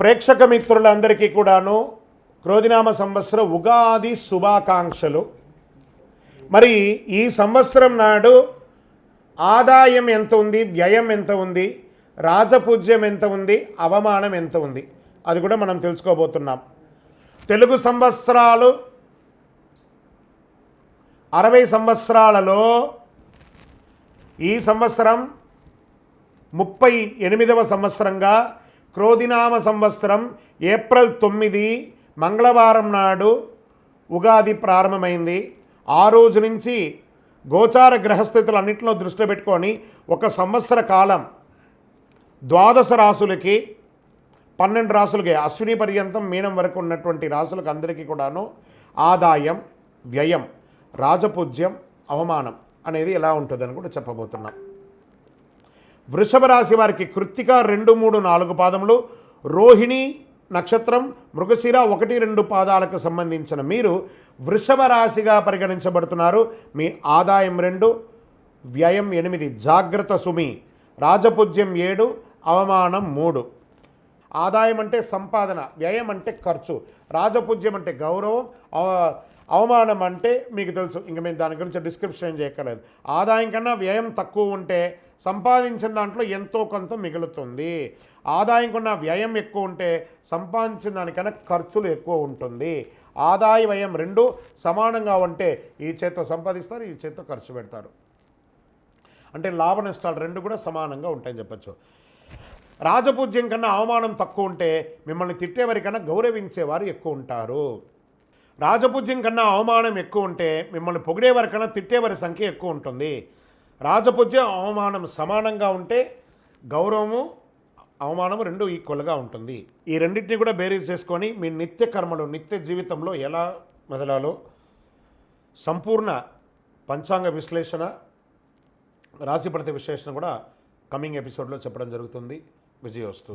ప్రేక్షక మిత్రులందరికీ కూడాను క్రోధినామ సంవత్సర ఉగాది శుభాకాంక్షలు. మరి ఈ సంవత్సరం నాడు ఆదాయం ఎంత ఉంది, వ్యయం ఎంత ఉంది, రాజపూజ్యం ఎంత ఉంది, అవమానం ఎంత ఉంది, అది కూడా మనం తెలుసుకోబోతున్నాం. తెలుగు సంవత్సరాలు 60 సంవత్సరాలలో ఈ సంవత్సరం 38వ సంవత్సరంగా క్రోధినామ సంవత్సరం ఏప్రిల్ 9 మంగళవారం నాడు ఉగాది ప్రారంభమైంది. ఆ రోజు నుంచి గోచార గ్రహస్థితులు అన్నింటిలో దృష్టి పెట్టుకొని ఒక సంవత్సర కాలం 12 రాసులకి 12 రాసులకి అశ్విని పర్యంతం మీనం వరకు ఉన్నటువంటి రాసులకు అందరికీ కూడాను ఆదాయం, వ్యయం, రాజపూజ్యం, అవమానం అనేది ఎలా ఉంటుందని కూడా చెప్పబోతున్నాం. వృషభ రాశి వారికి కృత్తిక 2, 3, 4 పాదములు, రోహిణి నక్షత్రం, మృగశిర 1, 2 పాదాలకు సంబంధించిన మీరు వృషభ రాశిగా పరిగణించబడుతున్నారు. మీ ఆదాయం 2, వ్యయం 8, జాగ్రత్త సుమి, రాజపూజ్యం 7, అవమానం 3. ఆదాయం అంటే సంపాదన, వ్యయం అంటే ఖర్చు, రాజపూజ్యం అంటే గౌరవం, అవమానం అంటే మీకు తెలుసు, ఇంక మేము దాని గురించి డిస్క్రిప్షన్ చేయక్కర్లేదు. ఆదాయం కన్నా వ్యయం తక్కువ ఉంటే సంపాదించిన దాంట్లో ఎంతో కొంత మిగులుతుంది. ఆదాయం కన్నా వ్యయం ఎక్కువ ఉంటే సంపాదించిన దానికన్నా ఖర్చులు ఎక్కువ ఉంటుంది. ఆదాయ వ్యయం 2 సమానంగా ఉంటే ఈ చేత్తో సంపాదిస్తారు, ఈ చేత్తో ఖర్చు పెడతారు. అంటే లాభ నష్టాలు 2 కూడా సమానంగా ఉంటాయని చెప్పచ్చు. రాజపూజ్యం కన్నా అవమానం తక్కువ ఉంటే మిమ్మల్ని తిట్టేవారికన్నా గౌరవించేవారు ఎక్కువ ఉంటారు. రాజపూజ్యం కన్నా అవమానం ఎక్కువ ఉంటే మిమ్మల్ని పొగిడేవారికన్నా తిట్టేవారి సంఖ్య ఎక్కువ ఉంటుంది. రాజపూజ్యం, అవమానం సమానంగా ఉంటే గౌరవము, అవమానము 2 ఈక్వల్గా ఉంటుంది. ఈ రెండింటిని కూడా బేరీజ్ చేసుకొని మీ నిత్య కర్మలు, నిత్య జీవితంలో ఎలా మెదలాలో సంపూర్ణ పంచాంగ విశ్లేషణ, రాశిపడత విశ్లేషణ కూడా కమింగ్ ఎపిసోడ్లో చెప్పడం జరుగుతుంది. విజయోస్తు.